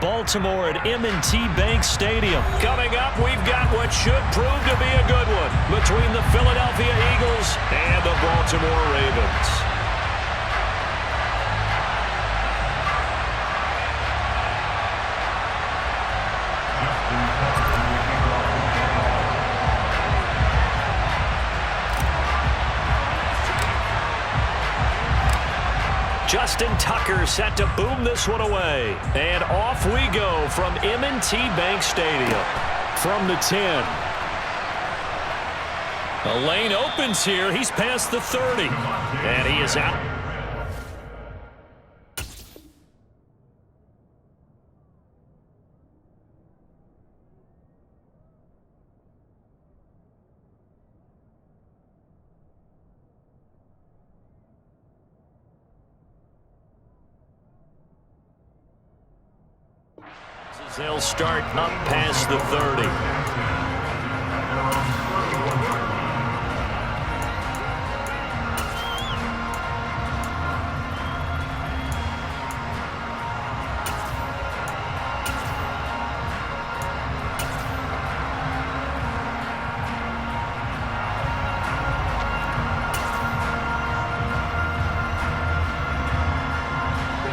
Baltimore at M&T Bank Stadium. Coming up, we've got what should prove to be a good one between the Philadelphia Eagles and the Baltimore Ravens. Justin Tucker set to boom this one away. And off we go from M&T Bank Stadium. From the 10. The lane opens here. He's past the 30. And he is out. They'll start up past the 30.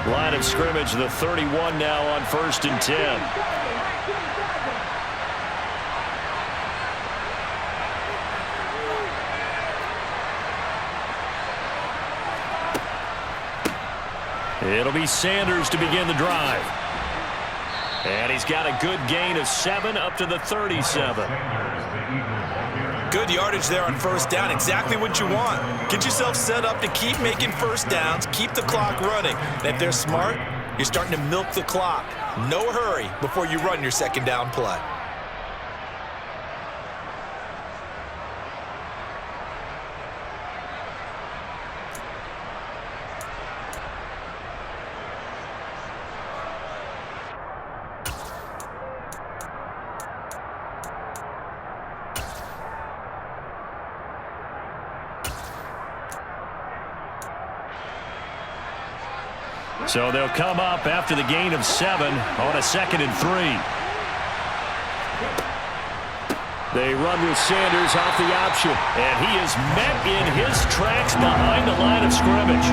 Line of scrimmage, the 31 now on 1st and 10. It'll be Sanders to begin the drive. And he's got a good gain of 7 up to the 37. Good yardage there on 1st down. Exactly what you want. Get yourself set up to keep making 1st downs, keep the clock running. And if they're smart, you're starting to milk the clock. No hurry before you run your 2nd down play. So they'll come up after the gain of 7 on a 2nd and 3. They run with Sanders off the option, and he is met in his tracks behind the line of scrimmage.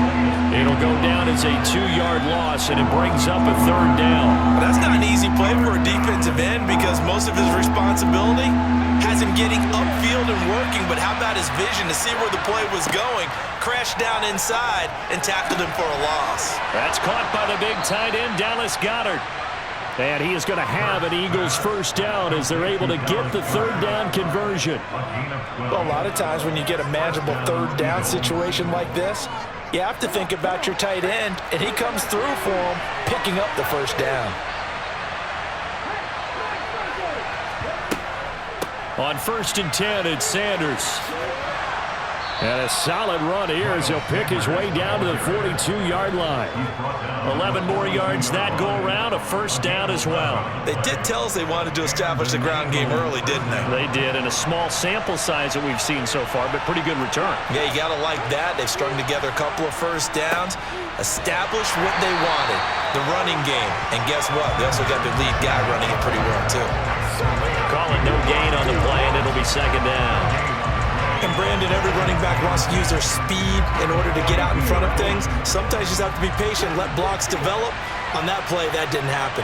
It'll go down as a 2-yard loss, and it brings up a 3rd down. That's not an easy play for a defensive end because most of his responsibility has him getting upfield and working, but how about his vision to see where the play was going, crashed down inside, and tackled him for a loss. That's caught by the big tight end, Dallas Goedert. And he is going to have an Eagles 1st down as they're able to get the 3rd down conversion. Well, a lot of times when you get a manageable 3rd down situation like this, you have to think about your tight end, and he comes through for him, picking up the 1st down. On 1st and 10, it's Sanders. And a solid run here as he'll pick his way down to the 42-yard line. 11 more yards that go around, a 1st down as well. They did tell us they wanted to establish the ground game early, didn't they? They did, and a small sample size that we've seen so far, but pretty good return. Yeah, you got to like that. They've strung together a couple of 1st downs, established what they wanted, the running game. And guess what? They also got their lead guy running it pretty well, too. Call it no gain on the play, and it'll be 2nd down. And Brandon, every running back wants to use their speed in order to get out in front of things. Sometimes you just have to be patient, let blocks develop. On that play, that didn't happen.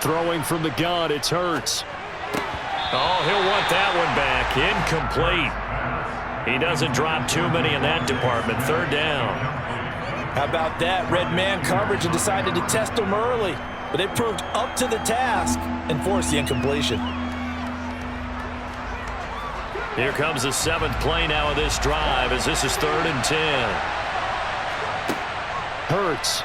Throwing from the gun, it's Hurts. Oh, he'll want that one back. Incomplete. He doesn't drop too many in that department. 3rd down. How about that? Red man coverage and decided to test him early. But it proved up to the task and forced the incompletion. Here comes the 7th play now of this drive as this is 3rd and 10. Hurts.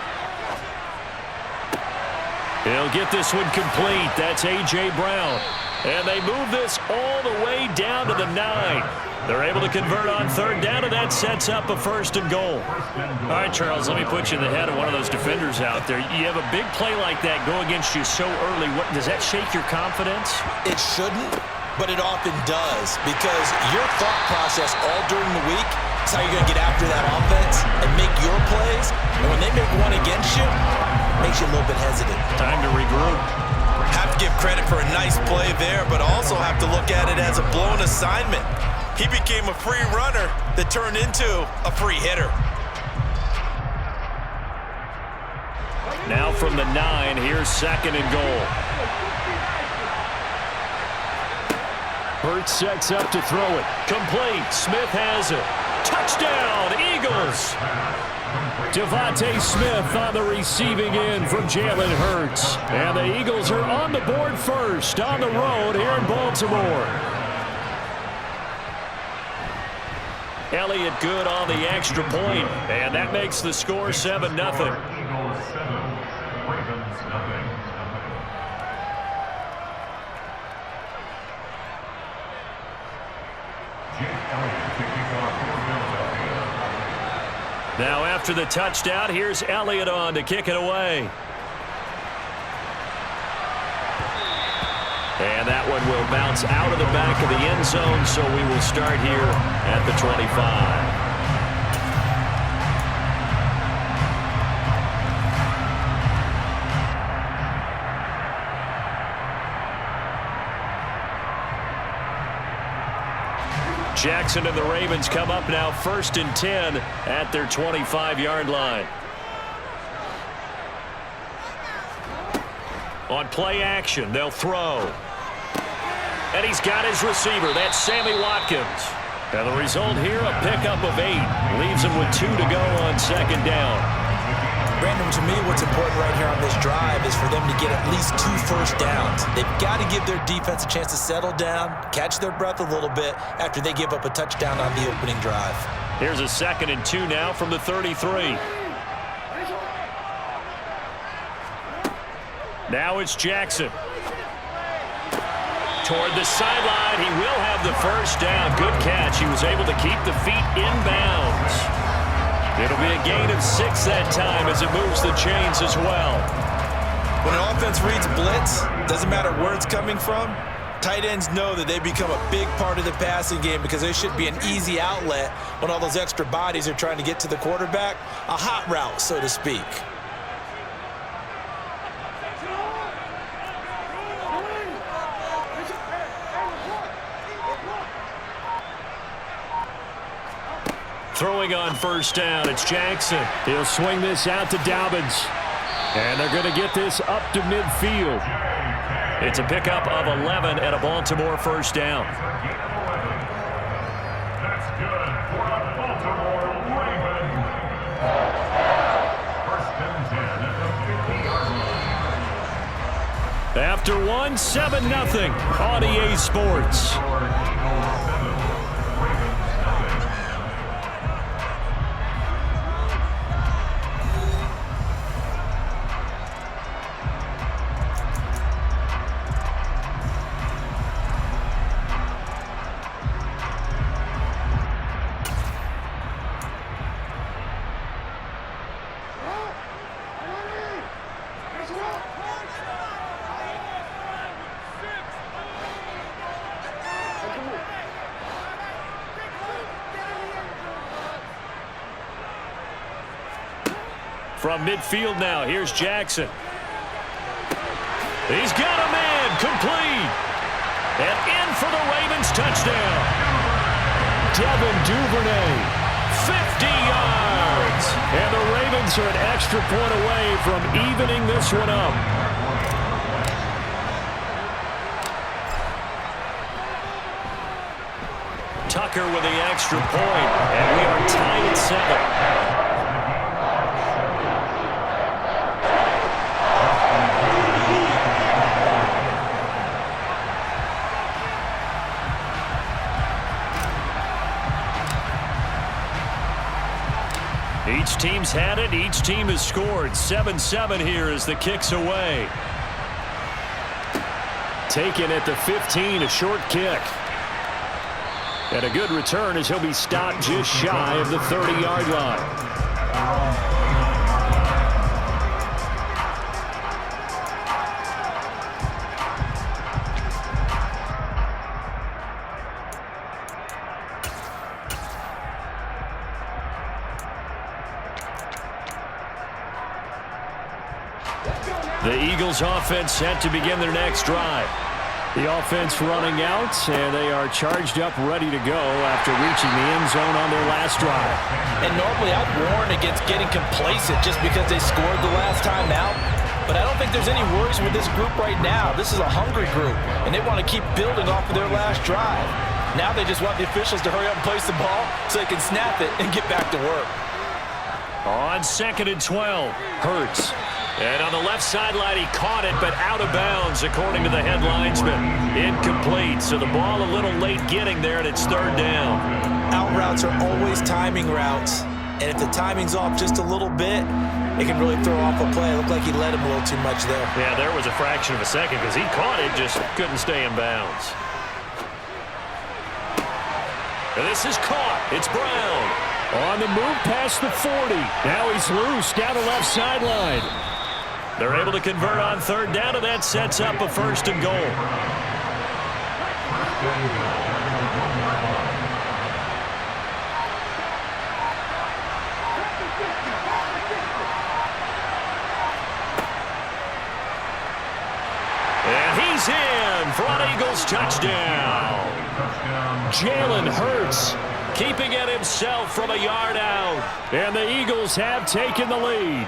He'll get this one complete. That's A.J. Brown. And they move this all the way down to the 9. They're able to convert on 3rd down, and that sets up a 1st and goal. All right, Charles, let me put you in the head of one of those defenders out there. You have a big play like that go against you so early. Does that shake your confidence? It shouldn't, but it often does, because your thought process all during the week is how you're going to get after that offense and make your plays. And when they make one against you, makes you a little bit hesitant. Time to regroup. Have to give credit for a nice play there, but also have to look at it as a blown assignment. He became a free runner that turned into a free hitter. Now from the 9, here's 2nd and goal. Hurts sets up to throw it. Complete. Smith has it. Touchdown, Eagles. Devontae Smith on the receiving end from Jalen Hurts. And the Eagles are on the board first on the road here in Baltimore. Elliott good on the extra point, and that makes the score 7-0. Now after the touchdown, here's Elliott on to kick it away. And that one will bounce out of the back of the end zone, so we will start here at the 25. Jackson and the Ravens come up now 1st and 10 at their 25-yard line. On play action, they'll throw. And he's got his receiver. That's Sammy Watkins. And the result here, a pickup of 8. Leaves him with 2 to go on 2nd down. Brandon, to me, what's important right here on this drive is for them to get at least 2 first downs. They've got to give their defense a chance to settle down, catch their breath a little bit after they give up a touchdown on the opening drive. Here's a 2nd and 2 now from the 33. Now it's Jackson. Toward the sideline, he will have the first down. Good catch. He was able to keep the feet in bounds. It'll be a gain of 6 that time as it moves the chains as well. When an offense reads blitz, doesn't matter where it's coming from, tight ends know that they become a big part of the passing game because they should be an easy outlet when all those extra bodies are trying to get to the quarterback. A hot route, so to speak. Throwing on first down, it's Jackson. He'll swing this out to Dobbins. And they're going to get this up to midfield. It's a pickup of 11 and a Baltimore first down. That's good for a Baltimore Raven. First and 10 at the 50-yard line. After 1, 7-0 on EA Sports. From midfield now, here's Jackson. He's got a man, complete. And in for the Ravens touchdown. Devin Duvernay, 50 yards. And the Ravens are an extra point away from evening this one up. Tucker with the extra point, and we are tied at 7. Each team's had it. Each team has scored. 7-7 here as the kick's away. Taken at the 15, a short kick. And a good return as he'll be stopped just shy of the 30-yard line. The Eagles offense set to begin their next drive. The offense running out, and they are charged up, ready to go after reaching the end zone on their last drive. And normally I'd warn against getting complacent just because they scored the last time out. But I don't think there's any worries with this group right now. This is a hungry group, and they want to keep building off of their last drive. Now they just want the officials to hurry up and place the ball so they can snap it and get back to work. On 2nd and 12, Hurts. And on the left sideline, he caught it, but out of bounds, according to the head linesman. Incomplete, so the ball a little late getting there, and it's 3rd down. Out routes are always timing routes, and if the timing's off just a little bit, it can really throw off a play. It looked like he let him a little too much there. Yeah, there was a fraction of a second because he caught it, just couldn't stay in bounds. And this is caught. It's Brown. On the move past the 40. Now he's loose down the left sideline. They're able to convert on 3rd down, and that sets up a 1st and goal. And he's in for an Eagles touchdown. Jalen Hurts keeping it himself from a yard out. And the Eagles have taken the lead.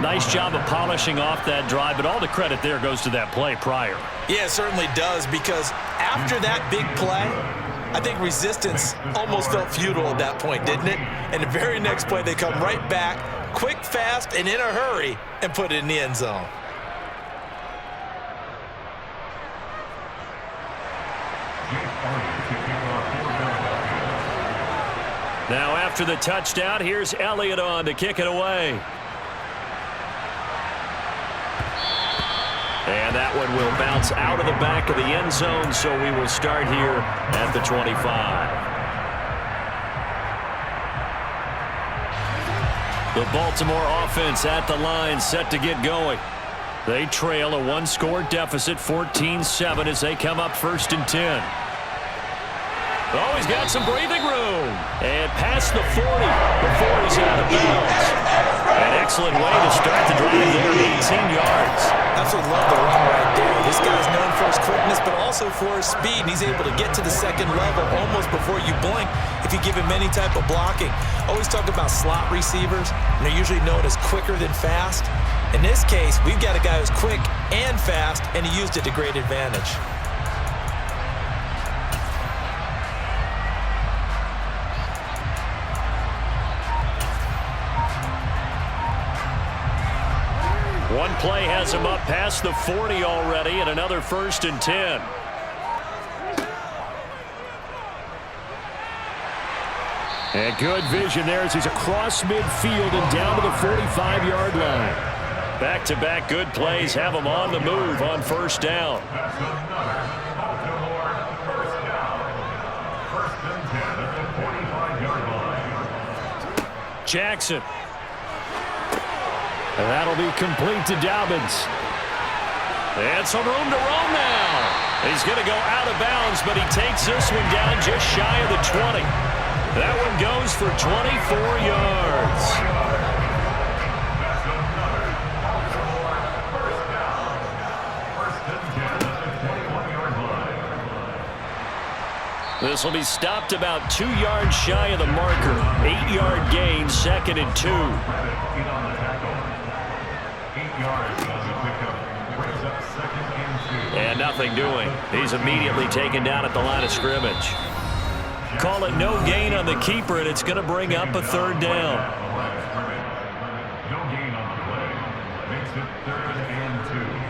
Nice job of polishing off that drive, but all the credit there goes to that play prior. Yeah, it certainly does, because after that big play, I think resistance almost felt futile at that point, didn't it? And the very next play, they come right back, quick, fast, and in a hurry, and put it in the end zone. Now after the touchdown, here's Elliott on to kick it away. And that one will bounce out of the back of the end zone, so we will start here at the 25. The Baltimore offense at the line, set to get going. They trail a one-score deficit, 14-7, as they come up 1st and 10. Oh, he's got some breathing room. And past the 40 before he's out of bounds. An excellent way to start the drive there, 18 yards. Absolutely love the run right there. This guy's known for his quickness, but also for his speed. And he's able to get to the 2nd level almost before you blink if you give him any type of blocking. Always talk about slot receivers, and they're usually known as quicker than fast. In this case, we've got a guy who's quick and fast, and he used it to great advantage. One play has him up past the 40 already, and another 1st and 10. And good vision there as he's across midfield and down to the 45-yard line. Back-to-back good plays have him on the move on 1st down. That's another Baltimore 1st down. 1st and 10 at the 45-yard line. Jackson. And that'll be complete to Dobbins. And some room to roam now. He's going to go out of bounds, but he takes this one down just shy of the 20. That one goes for 24 yards. That's another Baltimore 1st down. 1st and 10 at the 21-yard line. This will be stopped about 2 yards shy of the marker. 8-yard gain, 2nd and 2. And nothing doing. He's immediately taken down at the line of scrimmage. Call it no gain on the keeper, and it's going to bring up a 3rd down. No gain on the play. Makes it 3rd and 2.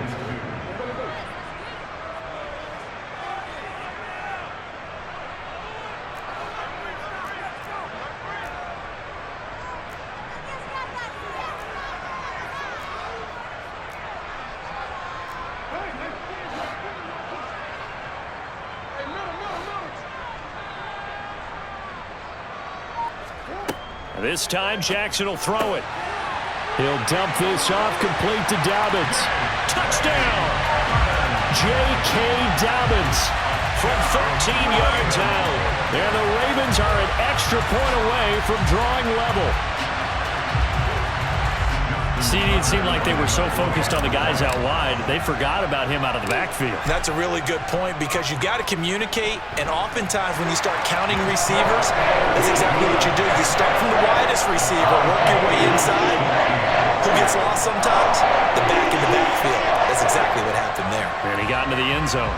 This time, Jackson will throw it. He'll dump this off, complete to Dobbins. Touchdown! J.K. Dobbins from 13 yards out. And the Ravens are an extra point away from drawing level. See, it seemed like they were so focused on the guys out wide, they forgot about him out of the backfield. That's a really good point because you got to communicate, and oftentimes when you start counting receivers, that's exactly what you do. You start from the widest receiver, work your way inside. Who gets lost sometimes? The back in the backfield. That's exactly what happened there. And he got into the end zone.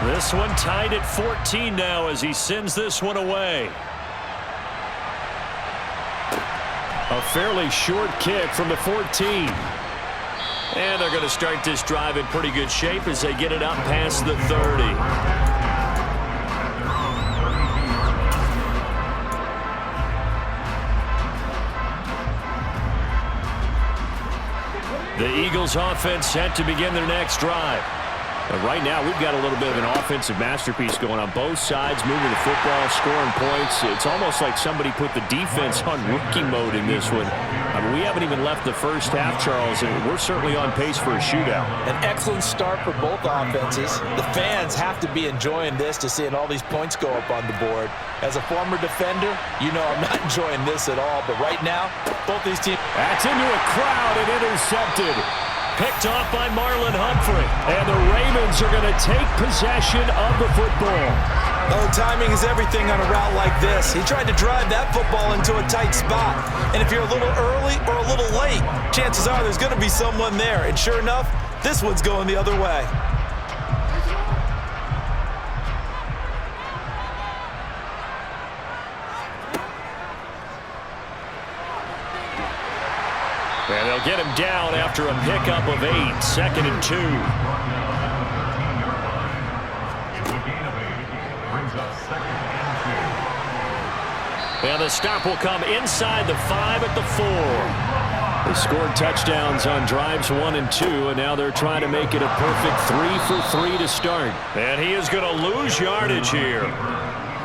This one tied at 14 now as he sends this one away. A fairly short kick from the 14. And they're going to start this drive in pretty good shape as they get it up past the 30. The Eagles offense set to begin their next drive. But right now, we've got a little bit of an offensive masterpiece going on both sides, moving the football, scoring points. It's almost like somebody put the defense on rookie mode in this one. I mean, we haven't even left the first half, Charles, and we're certainly on pace for a shootout. An excellent start for both offenses. The fans have to be enjoying this to seeing all these points go up on the board. As a former defender, you know I'm not enjoying this at all. But right now, both these teams... That's into a crowd and intercepted. Picked off by Marlon Humphrey. And the Ravens are going to take possession of the football. Oh, timing is everything on a route like this. He tried to drive that football into a tight spot. And if you're a little early or a little late, chances are there's going to be someone there. And sure enough, this one's going the other way. And they'll get him down after a pickup of 8, 2nd and 2. And the stop will come inside the 5 at the 4. They scored touchdowns on drives 1 and 2, and now they're trying to make it a perfect 3 for 3 to start. And he is going to lose yardage here.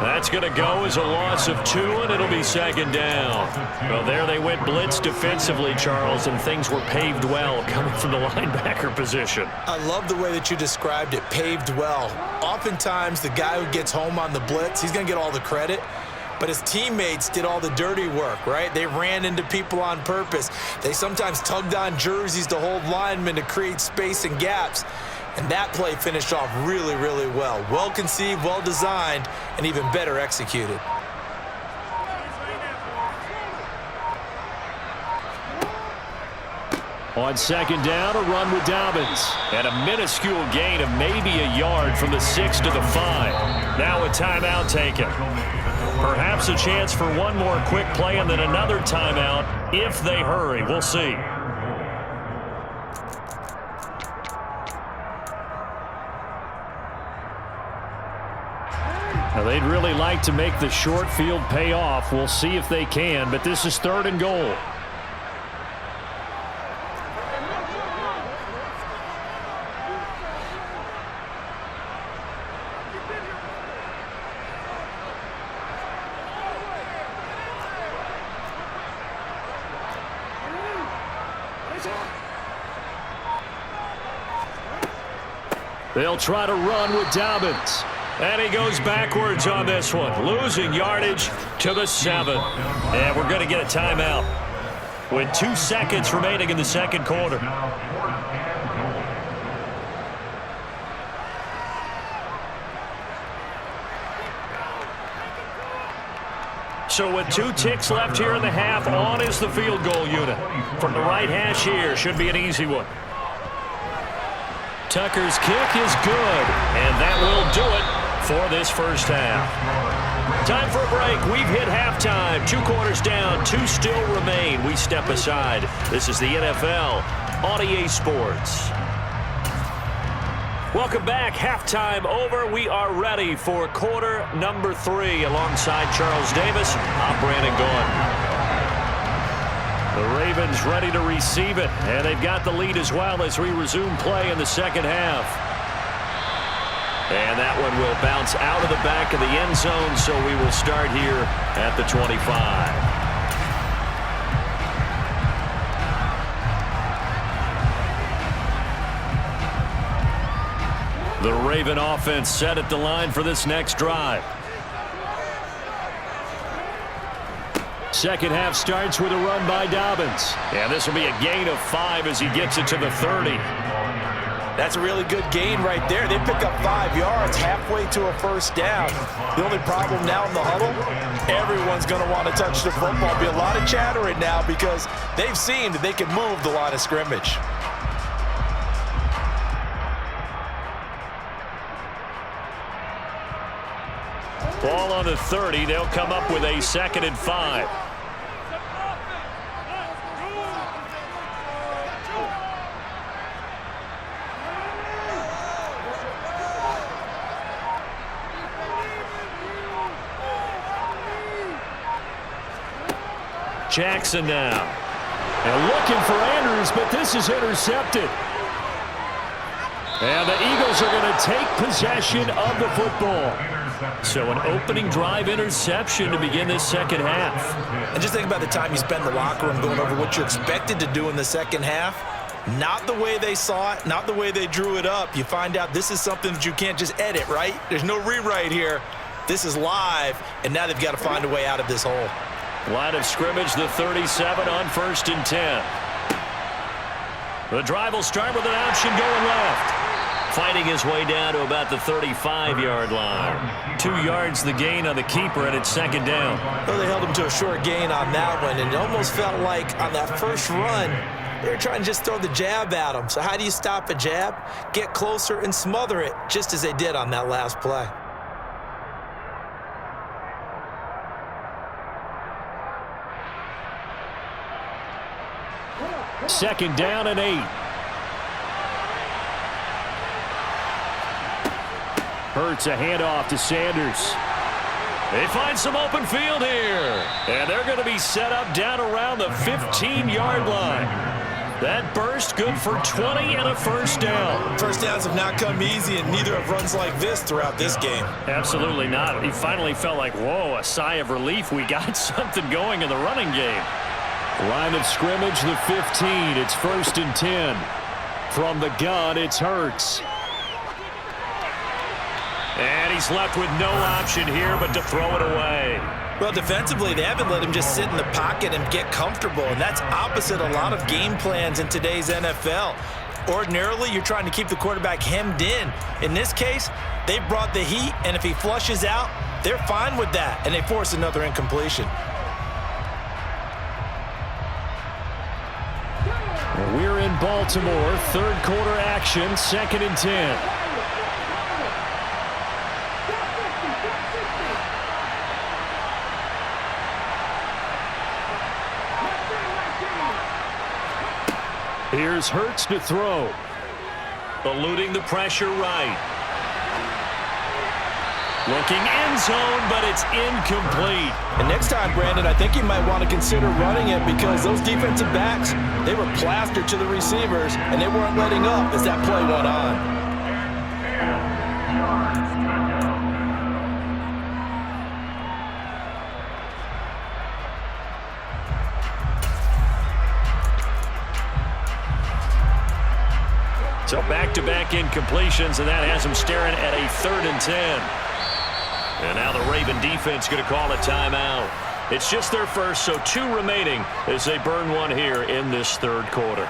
That's going to go as a loss of 2, and it'll be 2nd down. Well, there they went blitz defensively, Charles, and things were paved well coming from the linebacker position. I love the way that you described it, paved well. Oftentimes, the guy who gets home on the blitz, he's going to get all the credit. But his teammates did all the dirty work, right? They ran into people on purpose. They sometimes tugged on jerseys to hold linemen to create space and gaps. And that play finished off really, really well. Well conceived, well designed, and even better executed. On 2nd down, a run with Dobbins. And a minuscule gain of maybe a yard from the 6 to the 5. Now a timeout taken. Perhaps a chance for one more quick play and then another timeout if they hurry. We'll see. Now, they'd really like to make the short field pay off. We'll see if they can, but this is 3rd and goal. They'll try to run with Dobbins. And he goes backwards on this one, losing yardage to the 7. And we're going to get a timeout with 2 seconds remaining in the 2nd quarter. So with 2 ticks left here in the half, on is the field goal unit. From the right hash here, should be an easy one. Tucker's kick is good, and that will do it for this first half. Time for a break. We've hit halftime. 2 quarters down, 2 still remain. We step aside. This is the NFL on EA Sports. Welcome back. Halftime over. We are ready for quarter number 3 alongside Charles Davis. I'm Brandon Gaughan. The Ravens ready to receive it, and they've got the lead as well as we resume play in the 2nd half. And that one will bounce out of the back of the end zone, so we will start here at the 25. The Raven offense set at the line for this next drive. Second half starts with a run by Dobbins. And this will be a gain of 5 as he gets it to the 30. That's a really good gain right there. They pick up 5 yards halfway to a first down. The only problem now in the huddle, everyone's going to want to touch the football. There'll be a lot of chattering now because they've seen that they can move the line of scrimmage. Ball on the 30. They'll come up with a 2nd and 5. Jackson now. And looking for Andrews, but this is intercepted. And the Eagles are going to take possession of the football. So an opening drive interception to begin this second half. And just think about the time you spend in the locker room going over what you're expected to do in the second half. Not the way they saw it, not the way they drew it up. You find out this is something that you can't just edit, right? There's no rewrite here. This is live, and now they've got to find a way out of this hole. Line of scrimmage, the 37 on 1st and 10. The drive will start with an option going left. Fighting his way down to about the 35-yard line. 2 yards the gain on the keeper, and it's 2nd down. Well, they held him to a short gain on that one, and it almost felt like on that first run, they were trying to just throw the jab at him. So how do you stop a jab? Get closer and smother it, just as they did on that last play. Second down and 8. Hurts a handoff to Sanders. They find some open field here. And they're going to be set up down around the 15-yard line. That burst good for 20 and a first down. First downs have not come easy, and neither have runs like this throughout this game. Absolutely not. He finally felt like, whoa, a sigh of relief. We got something going in the running game. Line of scrimmage, the 15. It's 1st and 10. From the gun, it's Hurts. And he's left with no option here but to throw it away. Well, defensively, they haven't let him just sit in the pocket and get comfortable, and that's opposite a lot of game plans in today's NFL. Ordinarily, you're trying to keep the quarterback hemmed in. In this case, they brought the heat, and if he flushes out, they're fine with that, and they force another incompletion. We're in Baltimore, 3rd quarter action, 2nd and 10. Here's Hurts to throw. Eluding the pressure right. Looking end zone, but it's incomplete. And next time, Brandon, I think you might want to consider running it because those defensive backs, they were plastered to the receivers, and they weren't letting up as that play went on. So back-to-back incompletions, and that has them staring at a 3rd and 10. And now the Raven defense going to call a timeout. It's just their first, so 2 remaining as they burn one here in this 3rd quarter.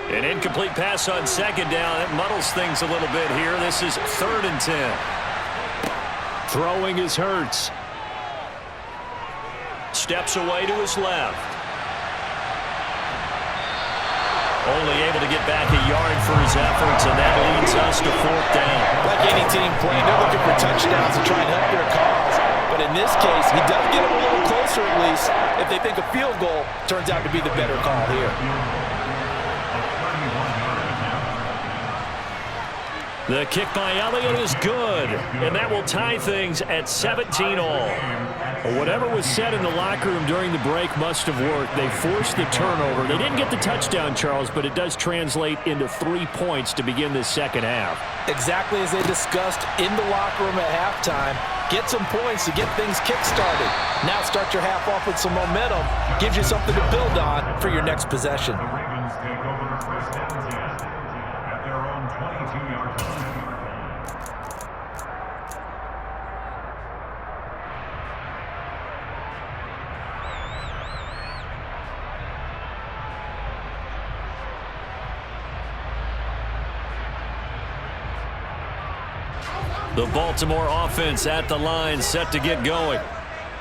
An incomplete pass on 2nd down. It muddles things a little bit here. This is 3rd and 10. Throwing is Hurts. Steps away to his left. Only able to get back a yard for his efforts, and that leads us to 4th down. Like any team playing, they're looking for touchdowns to try and help their cause. But in this case, he does get them a little closer at least if they think a field goal turns out to be the better call here. The kick by Elliott is good, and that will tie things at 17 all. Well, whatever was said in the locker room during the break must have worked. They forced the turnover. They didn't get the touchdown, Charles, but it does translate into 3 points to begin this second half. Exactly as they discussed in the locker room at halftime. Get some points to get things kick-started. Now start your half off with some momentum. Gives you something to build on for your next possession. The Ravens take over first and 10 at their own 22-yard line. The Baltimore offense at the line, set to get going.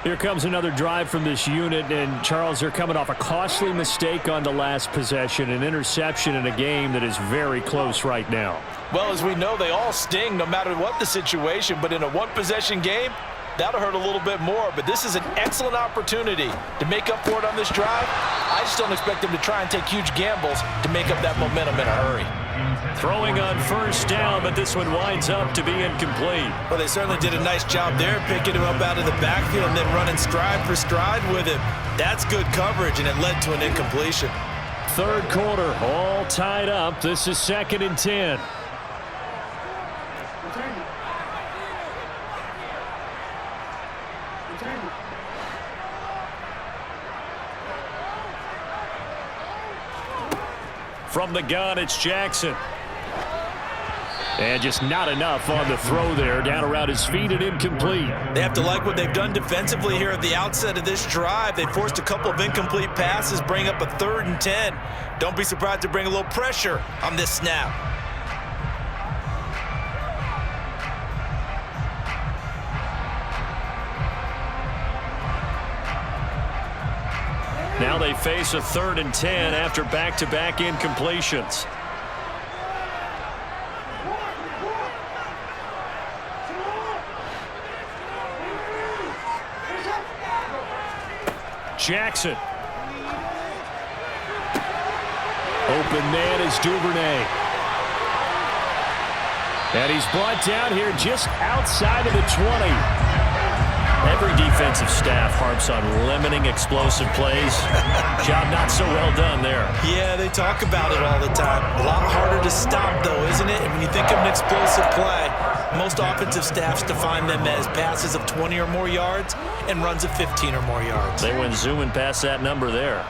Here comes another drive from this unit, and Charles, they're coming off a costly mistake on the last possession, an interception in a game that is very close right now. Well, as we know, they all sting no matter what the situation, but in a one-possession game, that'll hurt a little bit more. But this is an excellent opportunity to make up for it on this drive. I just don't expect them to try and take huge gambles to make up that momentum in a hurry. Throwing on first down, but this one winds up to be incomplete. Well, they certainly did a nice job there, picking him up out of the backfield and then running stride for stride with him. That's good coverage, and it led to an incompletion. Third quarter, all tied up. This is 2nd and 10. From the gun, it's Jackson. And just not enough on the throw there. Down around his feet and incomplete. They have to like what they've done defensively here at the outset of this drive. They forced a couple of incomplete passes, bring up a 3rd and 10. Don't be surprised to bring a little pressure on this snap. Now they face a 3rd and 10 after back-to-back incompletions. Jackson. Open man is Duvernay. And he's brought down here just outside of the 20. Every defensive staff harps on limiting explosive plays. Job not so well done there. Yeah, they talk about it all the time. A lot harder to stop, though, isn't it? And when you think of an explosive play, most offensive staffs define them as passes of 20 or more yards and runs of 15 or more yards. They went zooming past that number there.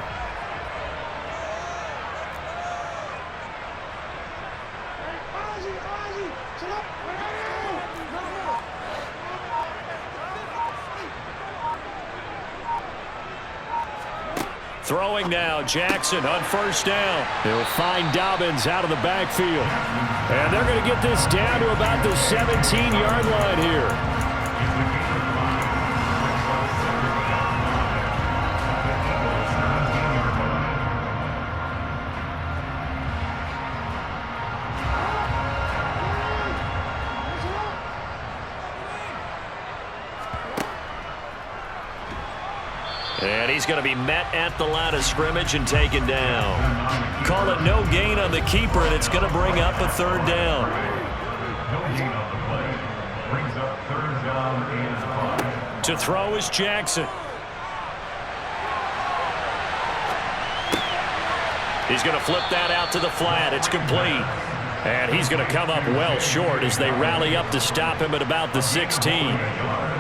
Throwing now, Jackson on first down. He'll find Dobbins out of the backfield. And they're going to get this down to about the 17-yard line here. And he's going to be met at the line of scrimmage and taken down. Call it no gain on the keeper, and it's going to bring up a 3rd down. No gain on the play. Brings up 3rd down and 5. To throw is Jackson. He's going to flip that out to the flat. It's complete. And he's going to come up well short as they rally up to stop him at about the 16.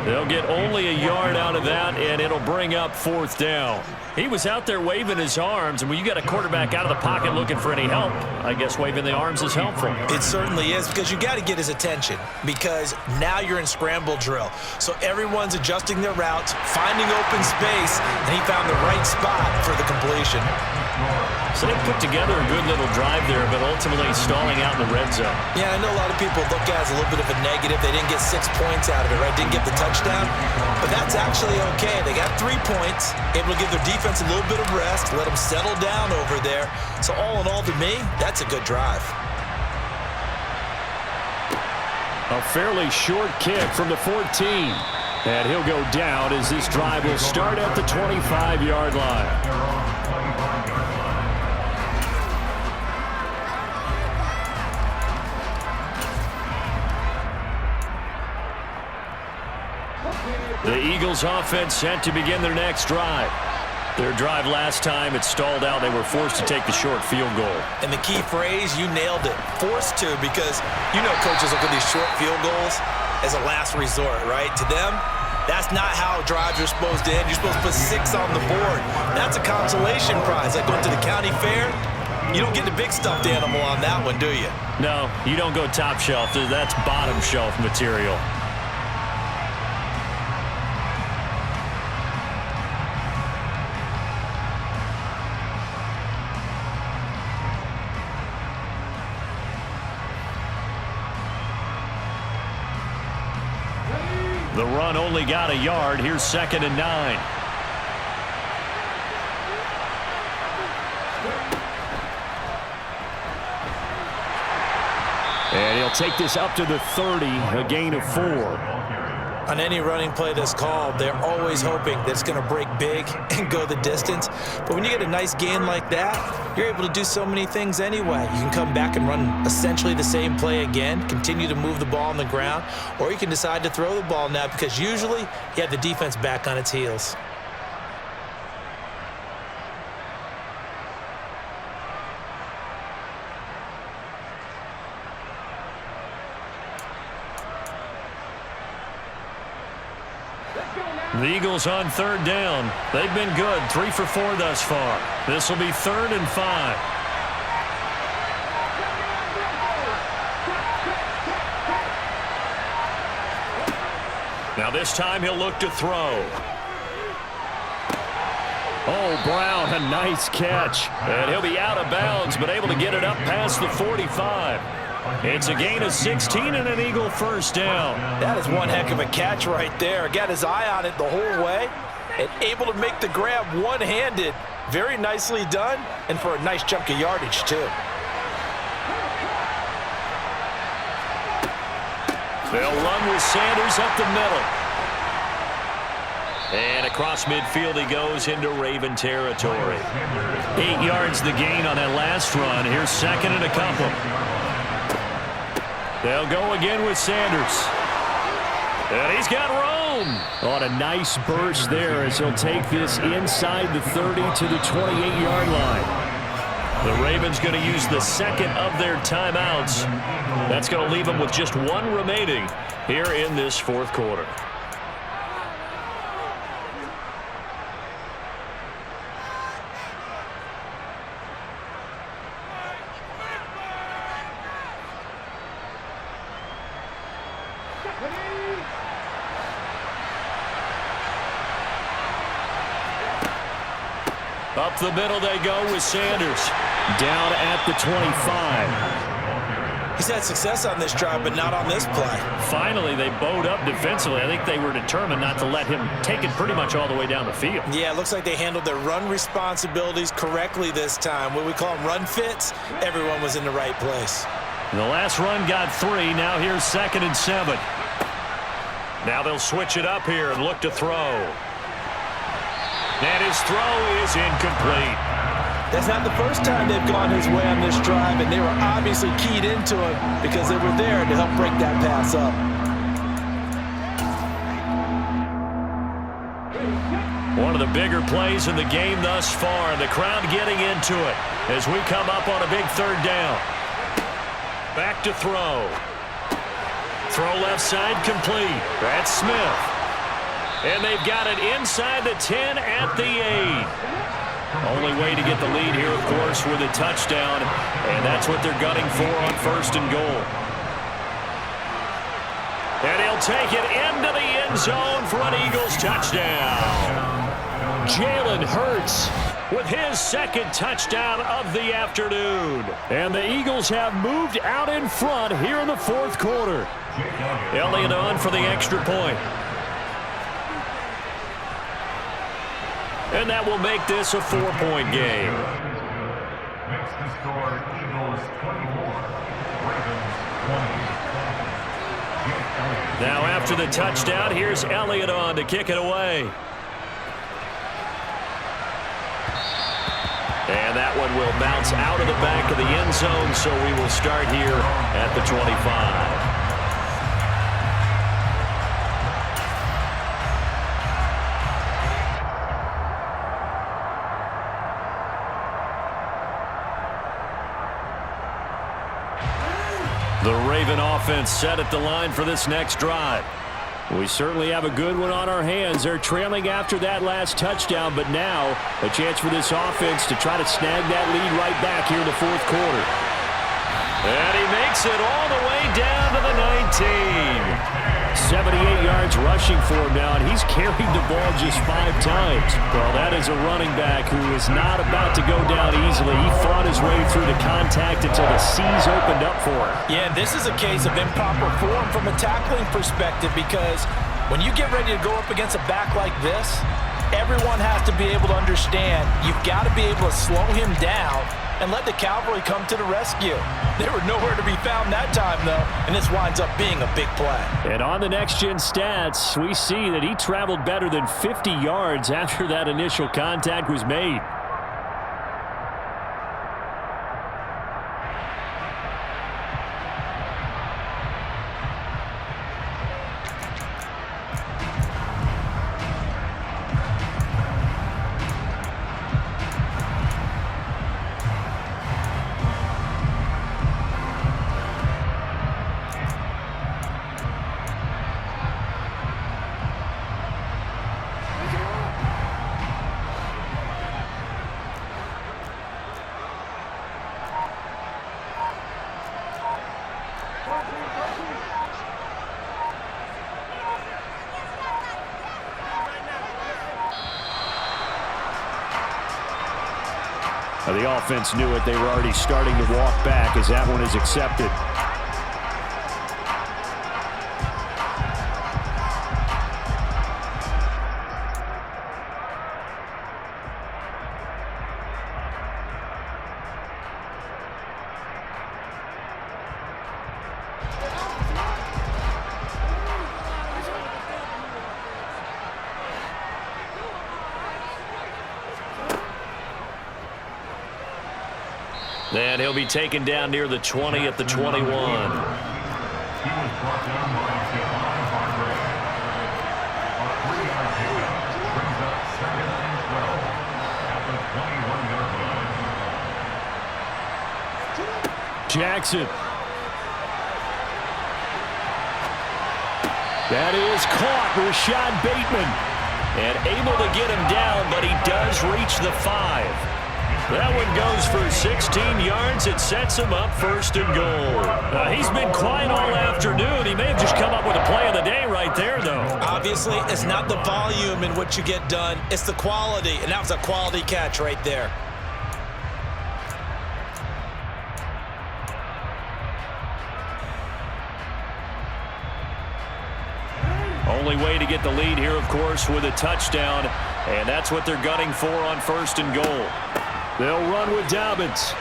They'll get only a yard out of that, and it'll bring up 4th down. He was out there waving his arms, and when you got a quarterback out of the pocket looking for any help, I guess waving the arms is helpful. It certainly is, because you got to get his attention, because now you're in scramble drill. So everyone's adjusting their routes, finding open space, and he found the right spot for the completion. So they put together a good little drive there, but ultimately stalling out in the red zone. Yeah, I know a lot of people look at it as a little bit of a negative. They didn't get 6 points out of it, right? Didn't get the touchdown. But that's actually okay. They got 3 points, able to give their defense a little bit of rest, let them settle down over there. So all in all, to me, that's a good drive. A fairly short kick from the 14. And he'll go down as this drive will start at the 25-yard line. The Eagles offense set to begin their next drive. Their drive last time, it stalled out. They were forced to take the short field goal. And the key phrase, you nailed it, forced to, because you know coaches look at these short field goals as a last resort, right? To them, that's not how drives are supposed to end. You're supposed to put 6 on the board. That's a consolation prize. Like going to the county fair, you don't get the big stuffed animal on that one, do you? No, you don't go top shelf. That's bottom shelf material. The run only got a yard. Here's 2nd and 9. And he'll take this up to the 30, a gain of 4. On any running play that's called, they're always hoping that it's going to break big and go the distance. But when you get a nice gain like that, you're able to do so many things anyway. You can come back and run essentially the same play again, continue to move the ball on the ground, or you can decide to throw the ball now because usually you have the defense back on its heels. The Eagles on 3rd down. They've been good, 3 for 4 thus far. This will be 3rd and 5. Now this time he'll look to throw. Oh, Brown, a nice catch. And he'll be out of bounds, but able to get it up past the 45. It's a gain of 16 and an Eagle first down. That is one heck of a catch right there. Got his eye on it the whole way and able to make the grab one-handed. Very nicely done, and for a nice chunk of yardage, too. They'll run with Sanders up the middle. And across midfield he goes into Raven territory. 8 yards the gain on that last run. Here's 2nd and a couple. They'll go again with Sanders. And he's got room. On a nice burst there as he'll take this inside the 30 to the 28-yard line. The Ravens going to use the 2nd of their timeouts. That's going to leave them with just 1 remaining here in this 4th quarter. Up the middle they go with Sanders. Down at the 25. He's had success on this drive, but not on this play. Finally, they bowed up defensively. I think they were determined not to let him take it pretty much all the way down the field. Yeah, it looks like they handled their run responsibilities correctly this time. What we call them run fits, everyone was in the right place. And the last run got 3. Now here's 2nd and 7. Now they'll switch it up here and look to throw. And his throw is incomplete. That's not the first time they've gone his way on this drive, and they were obviously keyed into him because they were there to help break that pass up. One of the bigger plays in the game thus far, and the crowd getting into it as we come up on a big 3rd down. Back to throw. Throw left side complete. That's Smith. And they've got it inside the 10 at the 8. Only way to get the lead here, of course, with a touchdown. And that's what they're gunning for on 1st and goal. And he'll take it into the end zone for an Eagles touchdown. Jalen Hurts with his 2nd touchdown of the afternoon. And the Eagles have moved out in front here in the 4th quarter. Elliott on for the extra point. And that will make this a 4-point game. Makes the score Eagles 24, Ravens 20. Now after the touchdown, here's Elliott on to kick it away. And that one will bounce out of the back of the end zone, so we will start here at the 25. The Raven offense set at the line for this next drive. We certainly have a good one on our hands. They're trailing after that last touchdown, but now a chance for this offense to try to snag that lead right back here in the fourth quarter. And he makes it all the way down to the 19. 78 yards rushing for him now, and he's carried the ball just 5 times. Well, that is a running back who is not about to go down easily. He fought his way through the contact until the seas opened up for him. Yeah, this is a case of improper form from a tackling perspective, because when you get ready to go up against a back like this, everyone has to be able to understand you've got to be able to slow him down and let the cavalry come to the rescue. They were nowhere to be found that time, though, and this winds up being a big play. And on the next-gen stats, we see that he traveled better than 50 yards after that initial contact was made. The offense knew it. They were already starting to walk back as that one is accepted. And he'll be taken down near the 20 at the 21. He was brought down by Javon Hargrave. A 3-yard pickup brings up 2nd and 12 at the 21-yard line. Jackson. That is caught. Rashad Bateman. And able to get him down, but he does reach the 5. That one goes for 16 yards. It sets him up 1st and goal. He's been quiet all afternoon. He may have just come up with a play of the day right there, though. Obviously, it's not the volume in what you get done. It's the quality, and that was a quality catch right there. Only way to get the lead here, of course, with a touchdown. And that's what they're gunning for on 1st and goal. They'll run with Dobbins.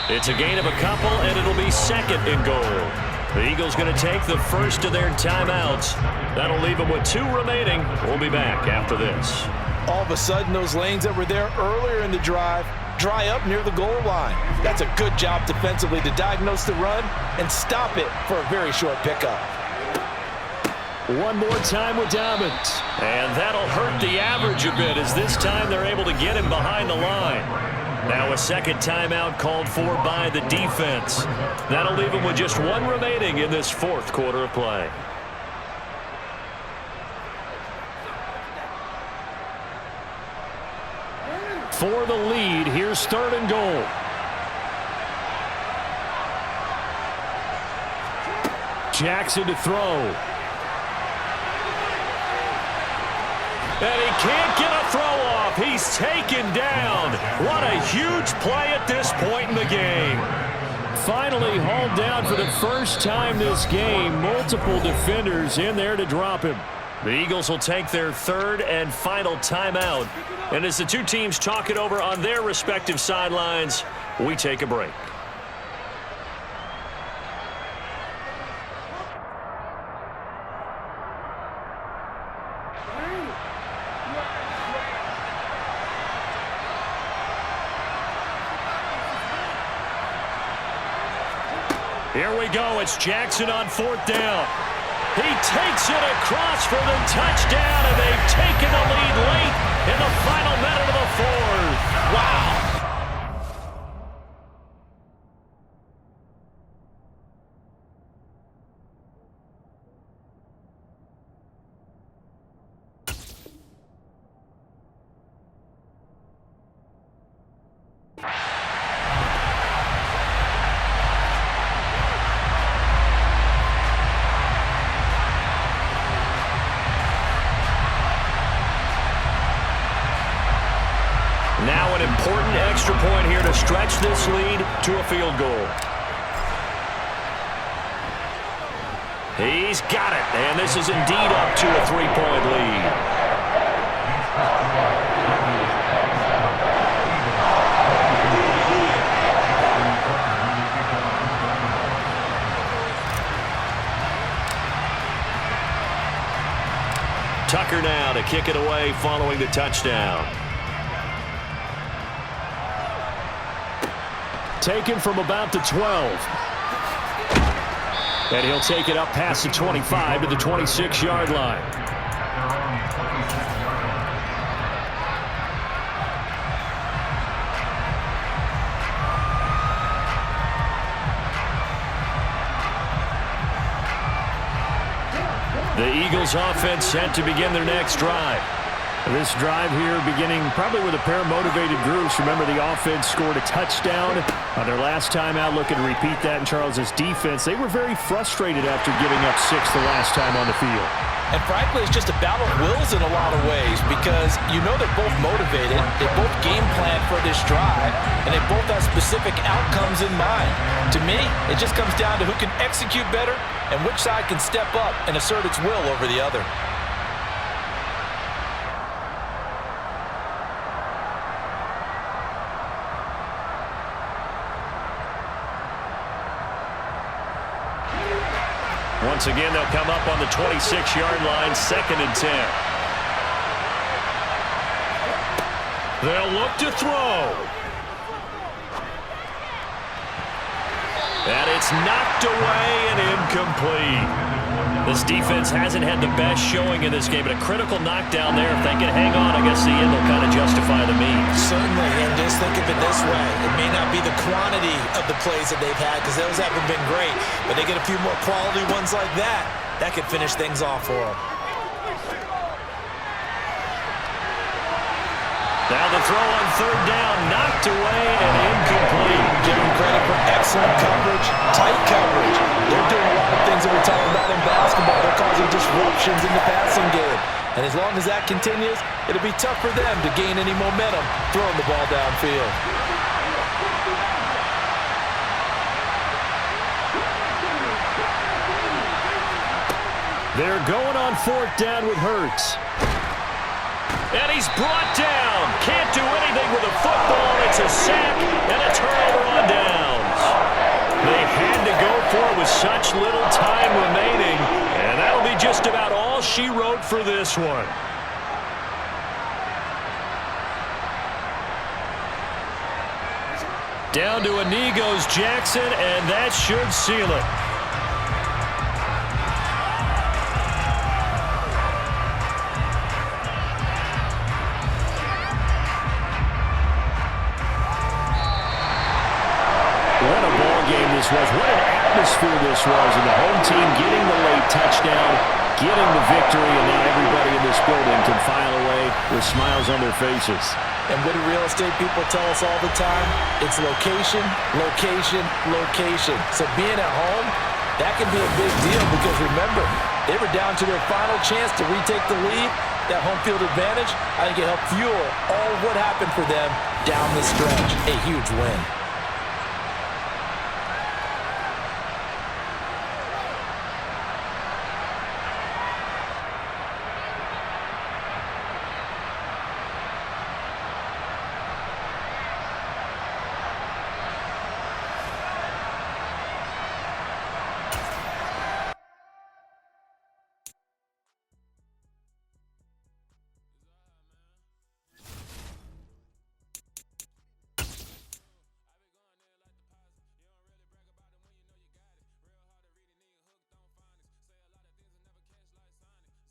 It's a gain of a couple, and it'll be 2nd and goal. The Eagles going to take the first of their timeouts. That'll leave them with 2 remaining. We'll be back after this. All of a sudden, those lanes that were there earlier in the drive dry up near the goal line. That's a good job defensively to diagnose the run and stop it for a very short pickup. One more time with Dobbins. And that'll hurt the average a bit, as this time they're able to get him behind the line. Now a 2nd timeout called for by the defense. That'll leave him with just 1 remaining in this 4th quarter of play. For the lead, here's 3rd and goal. Jackson to throw. And he can't get a throw off. He's taken down. What a huge play at this point in the game. Finally hauled down for the first time this game. Multiple defenders in there to drop him. The Eagles will take their 3rd and final timeout. And as the 2 teams talk it over on their respective sidelines, we take a break. Here we go. It's Jackson on 4th down. He takes it across for the touchdown, and they've taken the lead late in the final minute of the 4th. Wow. extra point here to stretch this lead to a field goal. He's got it, and this is indeed up to a 3-point lead. Tucker now to kick it away following the touchdown. Taken from about the 12. And he'll take it up past the 25 to the 26-yard line. The Eagles offense set to begin their next drive. This drive here beginning probably with a pair of motivated groups. Remember, the offense scored a touchdown on their last time out, looking to repeat that in Charles's defense. They were very frustrated after giving up 6 the last time on the field. And frankly, it's just a battle of wills in a lot of ways because you know they're both motivated, they both game plan for this drive, and they both have specific outcomes in mind. To me, it just comes down to who can execute better and which side can step up and assert its will over the other. Once again, they'll come up on the 26-yard line, 2nd and 10. They'll look to throw. And it's knocked away and incomplete. This defense hasn't had the best showing in this game, but a critical knockdown there. If they can hang on, I guess the end will kind of justify the means. Certainly, and just think of it this way. It may not be the quantity of the plays that they've had because those haven't been great, but they get a few more quality ones like that. That could finish things off for them. Now the throw on 3rd down, knocked away and incomplete. Give them credit for excellent coverage, tight coverage. They're doing a lot of things that we're talking about in basketball. They're causing disruptions in the passing game. And as long as that continues, it'll be tough for them to gain any momentum throwing the ball downfield. They're going on 4th down with Hurts. And he's brought down. Can't do anything with a football. It's a sack and a turnover on downs. They had to go for it with such little time remaining. And that'll be just about all she wrote for this one. Down to a knee goes Jackson, and that should seal it. What an atmosphere this was, and the home team getting the late touchdown, getting the victory, and now everybody in this building can file away with smiles on their faces. And what do real estate people tell us all the time? It's location, location, location. So being at home, that can be a big deal because remember, they were down to their final chance to retake the lead. That home field advantage, I think it helped fuel all what happened for them down the stretch. A huge win.